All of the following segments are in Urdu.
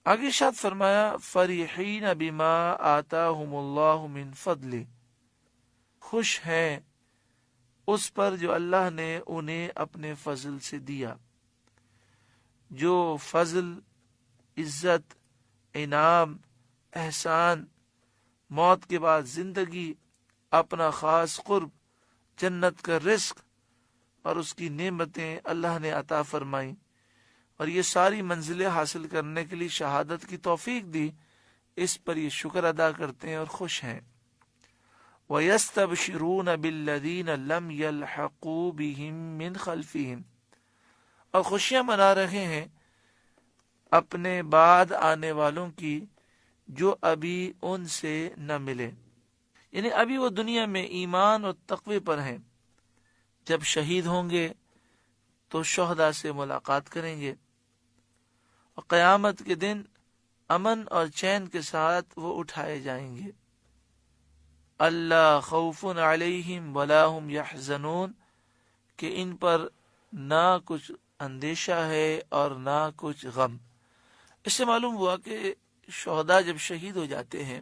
آگے ارشاد فرمایا فریحین بما آتاہم اللہ من فضل، خوش ہیں اس پر جو اللہ نے انہیں اپنے فضل سے دیا. جو فضل، عزت، انعام، احسان، موت کے بعد زندگی، اپنا خاص قرب، جنت کا رزق اور اس کی نعمتیں اللہ نے عطا فرمائیں، اور یہ ساری منزلیں حاصل کرنے کے لیے شہادت کی توفیق دی، اس پر یہ شکر ادا کرتے ہیں اور خوش ہیں. وَيَسْتَبْشِرُونَ بِالَّذِينَ لَمْ يَلْحَقُوا بِهِمْ مِنْ خَلْفِهِمْ، اور خوشیاں منا رہے ہیں اپنے بعد آنے والوں کی جو ابھی ان سے نہ ملے. یعنی ابھی وہ دنیا میں ایمان اور تقوی پر ہیں، جب شہید ہوں گے تو شہداء سے ملاقات کریں گے، اور قیامت کے دن امن اور چین کے ساتھ وہ اٹھائے جائیں گے. اللہ خوف علیہم ولا هم یحزنون، کہ ان پر نہ کچھ اندیشہ ہے اور نہ کچھ غم. اس سے معلوم ہوا کہ شہداء جب شہید ہو جاتے ہیں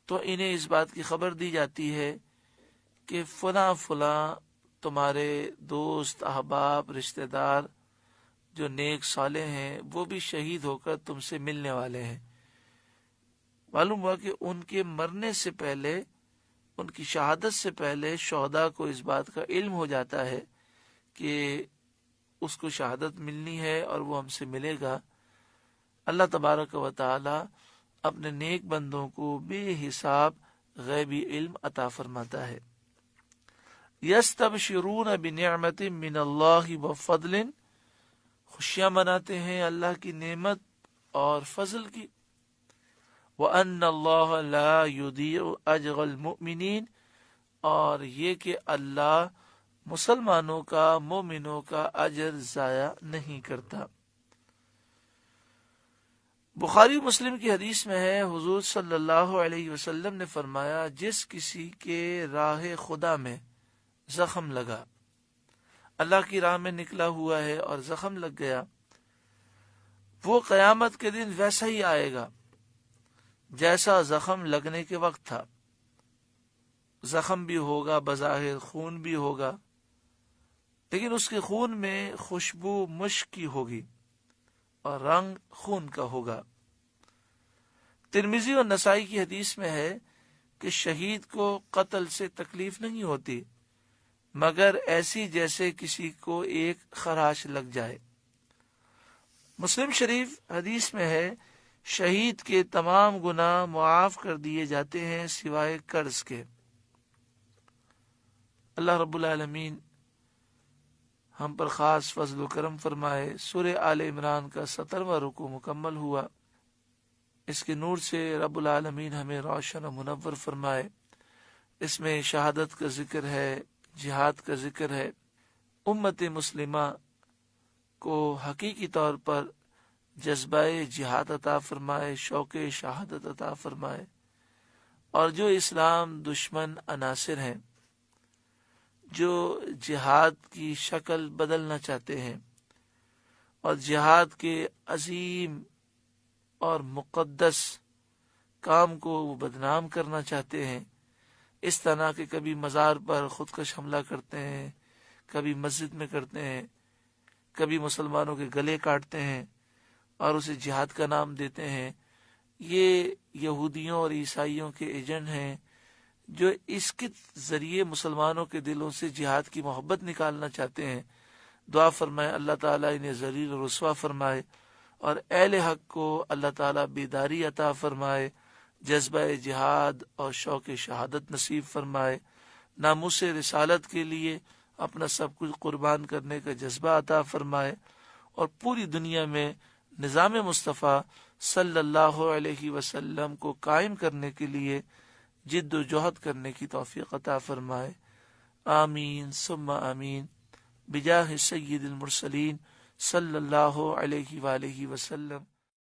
تو انہیں اس بات کی خبر دی جاتی ہے کہ فلاں فلاں تمہارے دوست، احباب، رشتہ دار جو نیک صالح ہیں وہ بھی شہید ہو کر تم سے ملنے والے ہیں. معلوم ہوا کہ ان کے مرنے سے پہلے، ان کی شہادت سے پہلے شہداء کو اس بات کا علم ہو جاتا ہے کہ اس کو شہادت ملنی ہے اور وہ ہم سے ملے گا. اللہ تبارک و تعالی اپنے نیک بندوں کو بے حساب غیبی علم عطا فرماتا ہے. یستبشرون بنعمت من اللہ وفضل، خوشیاں مناتے ہیں اللہ کی نعمت اور فضل کی. وَأَنَّ اللَّهَ لَا يُضِيعُ أَجْرَ الْمُؤْمِنِينَ، اور یہ کہ اللہ مسلمانوں کا، مومنوں کا اجر ضائع نہیں کرتا. بخاری مسلم کی حدیث میں ہے، حضور صلی اللہ علیہ وسلم نے فرمایا جس کسی کے راہ خدا میں زخم لگا، اللہ کی راہ میں نکلا ہوا ہے اور زخم لگ گیا، وہ قیامت کے دن ویسا ہی آئے گا جیسا زخم لگنے کے وقت تھا. زخم بھی ہوگا، بظاہر خون بھی ہوگا، لیکن اس کے خون میں خوشبو مشک کی ہوگی اور رنگ خون کا ہوگا. ترمذی اور نسائی کی حدیث میں ہے کہ شہید کو قتل سے تکلیف نہیں ہوتی مگر ایسی جیسے کسی کو ایک خراش لگ جائے. مسلم شریف حدیث میں ہے شہید کے تمام گناہ معاف کر دیے جاتے ہیں سوائے قرض کے. اللہ رب العالمین ہم پر خاص فضل و کرم فرمائے. سورہ آل عمران کا 17واں رکوع مکمل ہوا. اس کے نور سے رب العالمین ہمیں روشن و منور فرمائے. اس میں شہادت کا ذکر ہے، جہاد کا ذکر ہے. امت مسلمہ کو حقیقی طور پر جذبہ جہاد عطا فرمائے، شوق شہادت عطا فرمائے. اور جو اسلام دشمن عناصر ہیں، جو جہاد کی شکل بدلنا چاہتے ہیں اور جہاد کے عظیم اور مقدس کام کو وہ بدنام کرنا چاہتے ہیں، اس طرح کہ کبھی مزار پر خودکش حملہ کرتے ہیں، کبھی مسجد میں کرتے ہیں، کبھی مسلمانوں کے گلے کاٹتے ہیں اور اسے جہاد کا نام دیتے ہیں، یہ یہودیوں اور عیسائیوں کے ایجنٹ ہیں جو اس کے ذریعے مسلمانوں کے دلوں سے جہاد کی محبت نکالنا چاہتے ہیں. دعا فرمائے اللہ تعالیٰ انہیں ذلیل و رسوا فرمائے اور اہل حق کو اللہ تعالیٰ بیداری عطا فرمائے، جذبہ جہاد اور شوق شہادت نصیب فرمائے، ناموس رسالت کے لیے اپنا سب کچھ قربان کرنے کا جذبہ عطا فرمائے، اور پوری دنیا میں نظام مصطفیٰ صلی اللہ علیہ وسلم کو قائم کرنے کے لیے جد و جہد کرنے کی توفیق عطا فرمائے. آمین ثم آمین بجاہ سید المرسلین صلی اللہ علیہ وآلہ وسلم.